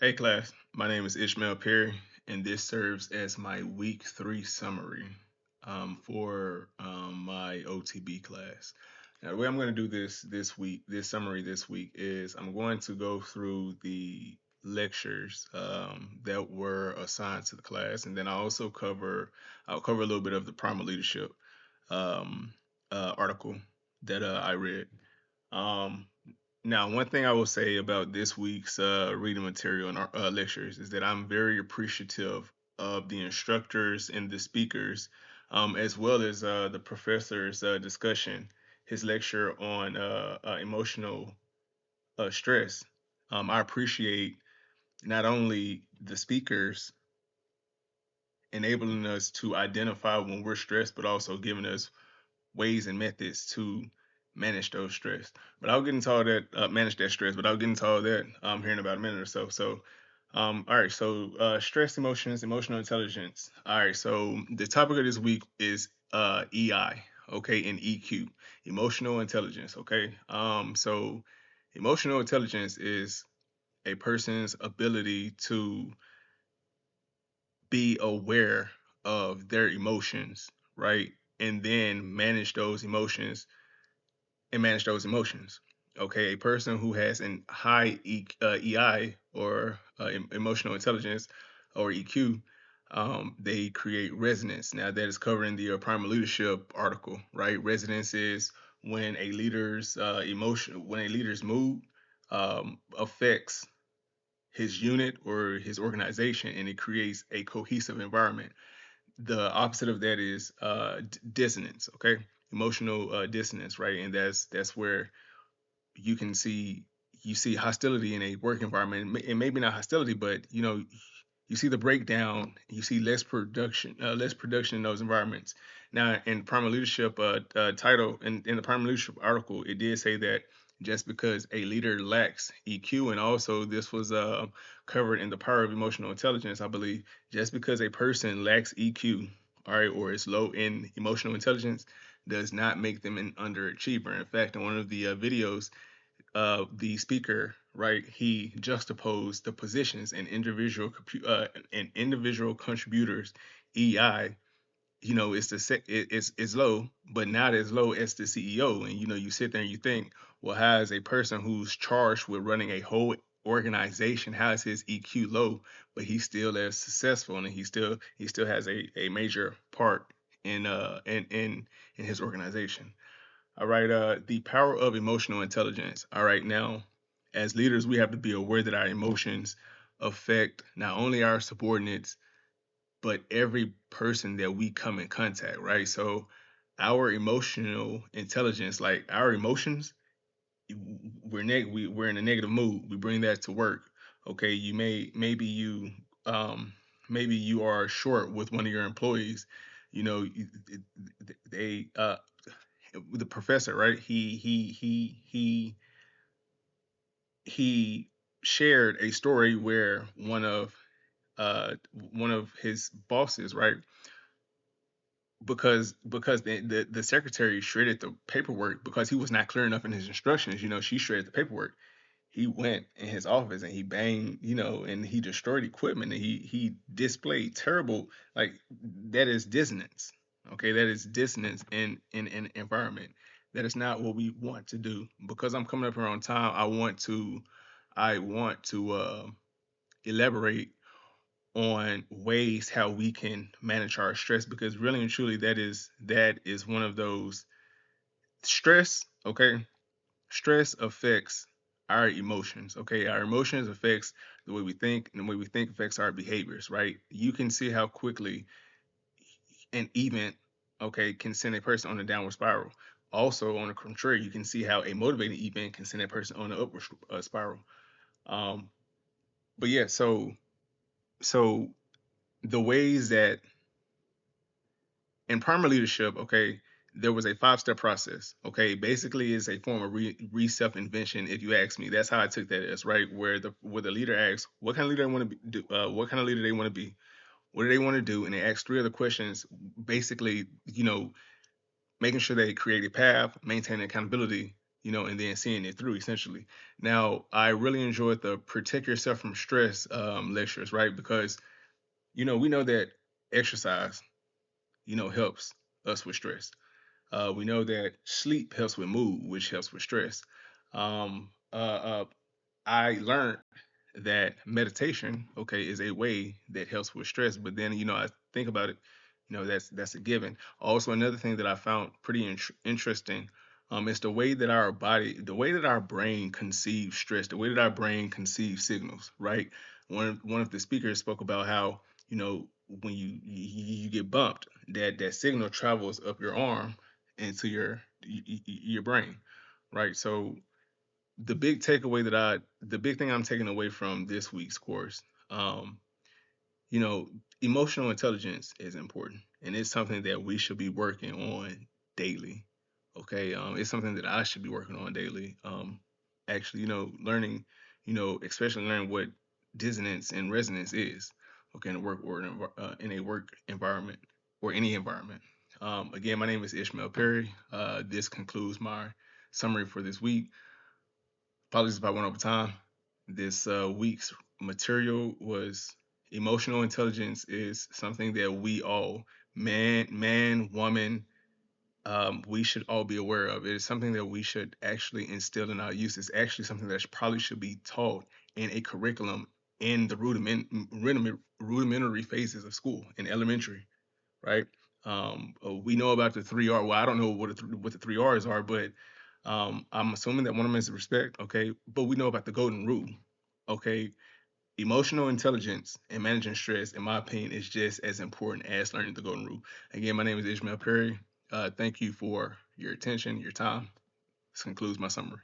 Hey class, my name is Ishmael Perry, and this serves as my week 3 summary for my OTB class. Now, the way I'm going to do this week, this summary this week, is I'm going to go through the lectures that were assigned to the class, and then I'll cover a little bit of the primal leadership um, article that I read. Um, Now, one thing I will say about this week's reading material and lectures is that I'm very appreciative of the instructors and the speakers, as well as the professor's discussion, his lecture on emotional stress. I appreciate not only the speakers enabling us to identify when we're stressed, but also giving us ways and methods to manage those stress. But I'll get into all that, manage that stress. But I'll get into all that here in about a minute or so. All right. So, stress, emotions, emotional intelligence. All right. So the topic of this week is EI. Okay, and EQ, emotional intelligence. Okay. So emotional intelligence is a person's ability to be aware of their emotions, right? And then manage those emotions. Okay, a person who has an high EI or emotional intelligence or EQ, they create resonance. Now that is covered in the primal leadership article, right? Resonance is when a leader's when a leader's mood affects his unit or his organization, and it creates a cohesive environment. The opposite of that is dissonance. Okay, emotional dissonance, right? And that's where you can see you see hostility in a work environment. And maybe not hostility, but you see the breakdown. You see less production in those environments. Now, in primal leadership title, in the primal leadership article, it did say that just because a leader lacks EQ, and also this was covered in the power of emotional intelligence, I believe, just because a person lacks EQ, all right, or is low in emotional intelligence, does not make them an underachiever. In fact, in one of the videos, the speaker, right, he juxtaposed the positions and individual contributors EI. It's it's low, but not as low as the CEO. And you sit there and you think, well, how is a person who's charged with running a whole organization, how is his EQ low, but he's still as successful, and he still has a major part in his organization. All right, the power of emotional intelligence. All right, now, as leaders, we have to be aware that our emotions affect not only our subordinates, but every person that we come in contact, right? So, our emotional intelligence, like our emotions, we're in a negative mood. We bring that to work. Okay, um maybe you are short with one of your employees. You know, they the professor, right? He shared a story where one of his bosses, right? Because the secretary shredded the paperwork because he was not clear enough in his instructions. She shredded the paperwork. He went in his office and he banged, and he destroyed equipment, and he displayed terrible, like, that is dissonance. Okay, that is dissonance in an environment. That is not what we want to do. Because I'm coming up here on time, I want to elaborate on ways how we can manage our stress, because really and truly that is one of those stress. Okay, stress affects our emotions. Okay, our emotions affects the way we think, and the way we think affects our behaviors, right? You can see how quickly an event, okay, can send a person on a downward spiral. Also, on the contrary, you can see how a motivating event can send a person on an upward spiral. um but yeah, so the ways that in primer leadership, okay, there was a 5-step process. Okay, basically, it's a form of self invention. If you ask me, that's how I took that as, right. Where the leader asks, what kind of leader they want to do, what kind of leader they want to be, what do they want to do, and they ask 3 other questions. Basically, making sure they create a path, maintain accountability, and then seeing it through essentially. Now, I really enjoyed the protect yourself from stress lectures, right? Because, we know that exercise, helps us with stress. We know that sleep helps with mood, which helps with stress. I learned that meditation, okay, is a way that helps with stress. But then, I think about it, that's a given. Also, another thing that I found pretty interesting, is the way that our brain conceives stress, the way that our brain conceives signals, right? One of the speakers spoke about how, when you get bumped, that signal travels up your arm into your brain, right? So the big thing I'm taking away from this week's course, um, you know, emotional intelligence is important, and it's something that we should be working on daily. Okay, it's something that I should be working on daily. Actually, learning, especially learning what dissonance and resonance is. Okay, in a in a work environment or any environment. Again, my name is Ishmael Perry. This concludes my summary for this week. Apologies if I went over time. This week's material was emotional intelligence is something that we all, man, woman, we should all be aware of. It is something that we should actually instill in our youth. It's actually something that probably should be taught in a curriculum in the rudimentary phases of school in elementary, right? We know about the 3R. Well, I don't know what the 3Rs are, but I'm assuming that one of them is respect. Okay, but we know about the golden rule. Okay, emotional intelligence and managing stress, in my opinion, is just as important as learning the golden rule. Again, my name is Ishmael Perry. Thank you for your attention, your time. This concludes my summary.